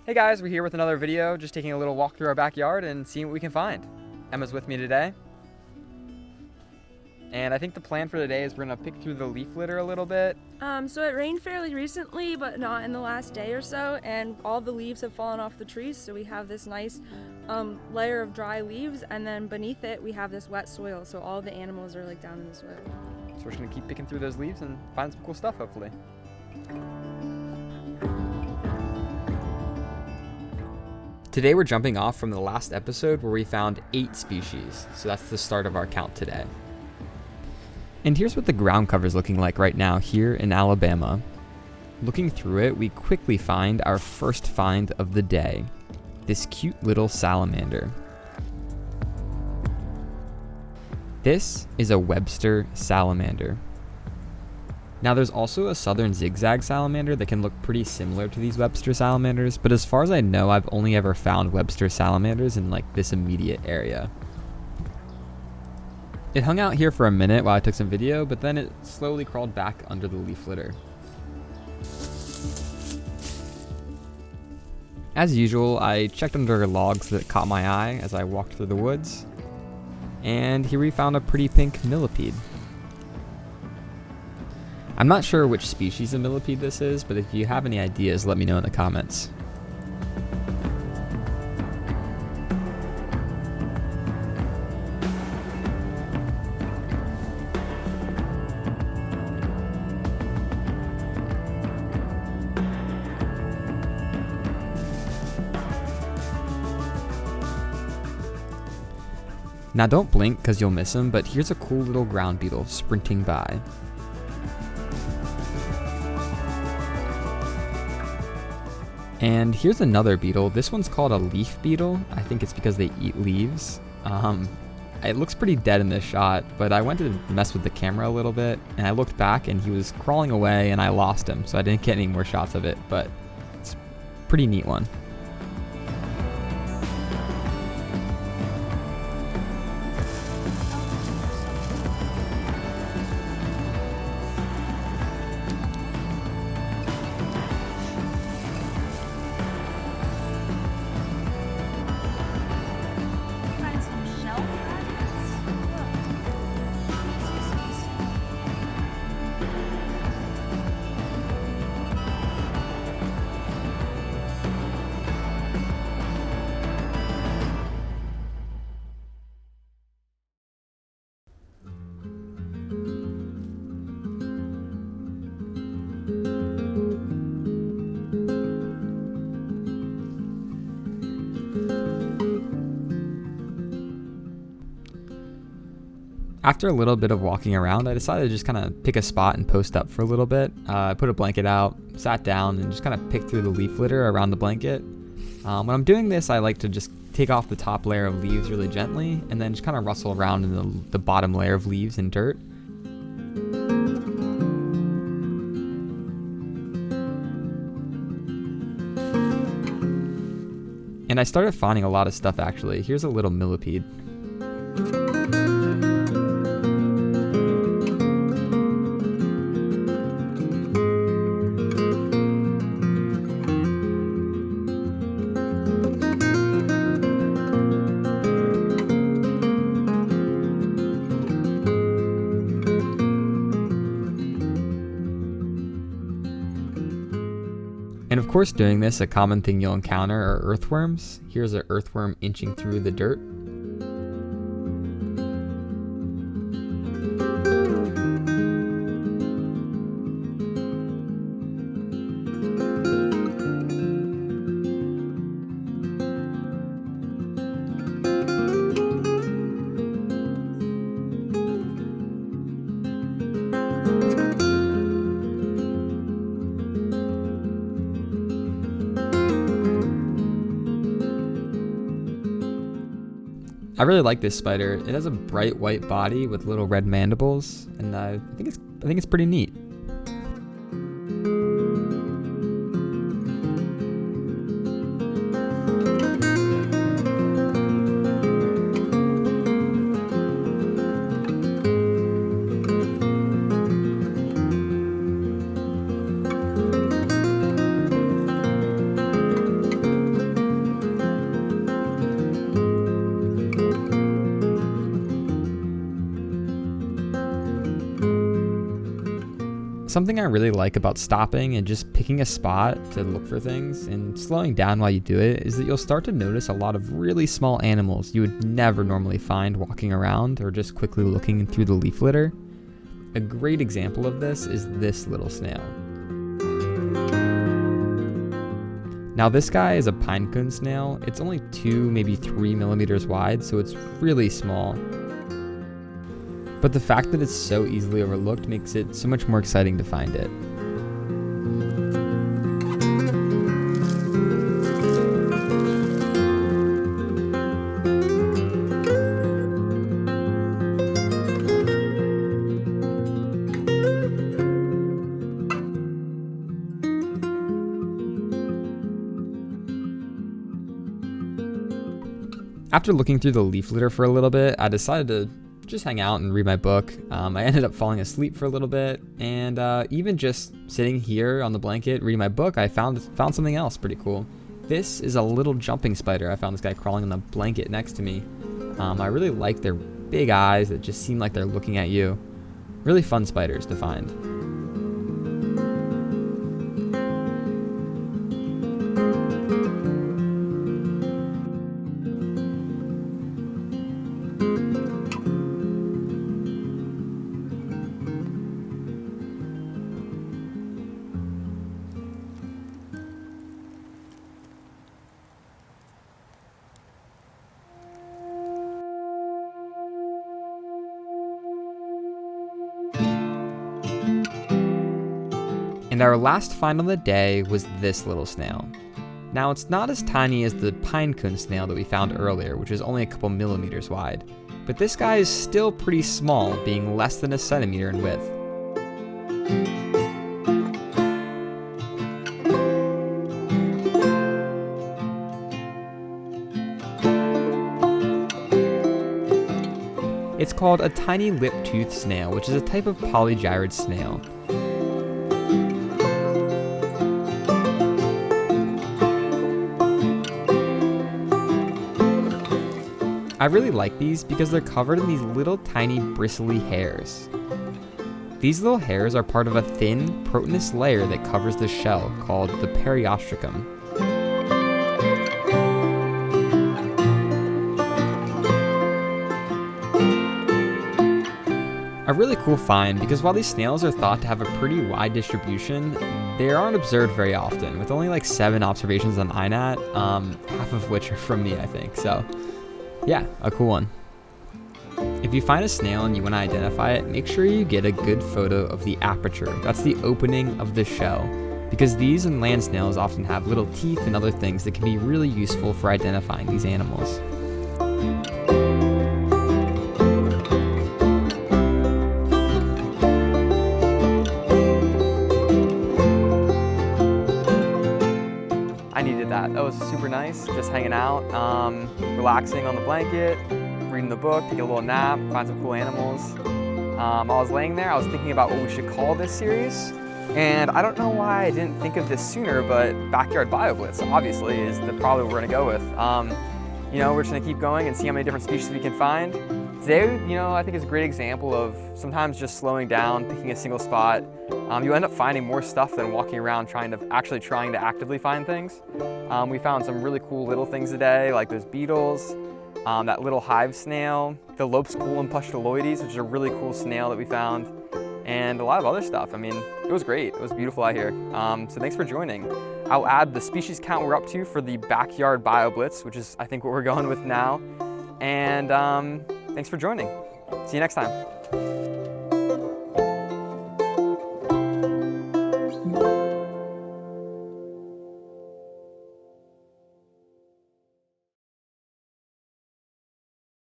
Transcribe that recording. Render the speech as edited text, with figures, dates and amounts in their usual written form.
Hey guys, we're here with another video, just taking a little walk through our backyard and seeing what we can find. Emma's with me today. And I think the plan for today is we're gonna pick through the leaf litter a little bit. So it rained fairly recently, but not in the last day or so, and all the leaves have fallen off the trees, so we have this nice layer of dry leaves, and then beneath it we have this wet soil, so all the animals are like down in the soil. So we're just gonna keep picking through those leaves and find some cool stuff, hopefully. Today we're jumping off from the last episode where we found 8 species, so that's the start of our count today. And here's what the ground cover is looking like right now here in Alabama. Looking through it, we quickly find our first find of the day, this cute little salamander. This is a Webster salamander. Now there's also a southern zigzag salamander that can look pretty similar to these Webster salamanders, but as far as I know, I've only ever found Webster salamanders in like this immediate area. It hung out here for a minute while I took some video, but then it slowly crawled back under the leaf litter. As usual, I checked under logs that caught my eye as I walked through the woods, and here we found a pretty pink millipede. I'm not sure which species of millipede this is, but if you have any ideas, let me know in the comments. Now don't blink because you'll miss him, but here's a cool little ground beetle sprinting by. And here's another beetle. This one's called a leaf beetle. I think it's because they eat leaves. It looks pretty dead in this shot, but I went to mess with the camera a little bit, and I looked back and he was crawling away and I lost him, so I didn't get any more shots of it, but it's a pretty neat one. After a little bit of walking around, I decided to just kind of pick a spot and post up for a little bit. I put a blanket out, sat down, and just kind of picked through the leaf litter around the blanket. When I'm doing this, I like to just take off the top layer of leaves really gently, and then just kind of rustle around in the bottom layer of leaves and dirt. And I started finding a lot of stuff actually. Here's a little millipede. And of course, doing this, a common thing you'll encounter are earthworms. Here's an earthworm inching through the dirt. I really like this spider. It has a bright white body with little red mandibles, and I think it's pretty neat. Something I really like about stopping and just picking a spot to look for things and slowing down while you do it is that you'll start to notice a lot of really small animals you would never normally find walking around or just quickly looking through the leaf litter. A great example of this is this little snail. Now this guy is a pinecone snail. It's only 2, maybe 3 millimeters wide, so it's really small. But the fact that it's so easily overlooked makes it so much more exciting to find it. After looking through the leaf litter for a little bit, I decided to just hang out and read my book. I ended up falling asleep for a little bit, and even just sitting here on the blanket reading my book, I found something else pretty cool. This is a little jumping spider. I found this guy crawling on the blanket next to me. I really like their big eyes that just seem like they're looking at you. Really fun spiders to find. And our last find on the day was this little snail. Now it's not as tiny as the pinecone snail that we found earlier, which is only a couple millimeters wide, but this guy is still pretty small, being less than 1 centimeter in width. It's called a tiny lip-toothed snail, which is a type of polygyrid snail. I really like these because they're covered in these little tiny bristly hairs. These little hairs are part of a thin, proteinous layer that covers the shell called the periostracum. A really cool find because while these snails are thought to have a pretty wide distribution, they aren't observed very often, with only like 7 observations on INAT, half of which are from me, I think. So yeah, a cool one. If you find a snail and you want to identify it, make sure you get a good photo of the aperture. That's the opening of the shell, because these and land snails often have little teeth and other things that can be really useful for identifying these animals. I needed that. That was super nice, just hanging out, relaxing on the blanket, reading the book, taking a little nap, find some cool animals. While I was laying there, I was thinking about what we should call this series, and I don't know why I didn't think of this sooner, but Backyard BioBlitz obviously is probably what we're gonna go with. We're just gonna keep going and see how many different species we can find. Today, I think is a great example of sometimes just slowing down, picking a single spot. You end up finding more stuff than walking around trying to actively find things. We found some really cool little things today, like those beetles, that little hive snail, the Lopeschool and Pustuloides, which is a really cool snail that we found, and a lot of other stuff. I mean, it was great. It was beautiful out here. So thanks for joining. I'll add the species count we're up to for the Backyard BioBlitz, which is I think what we're going with now. And thanks for joining. See you next time.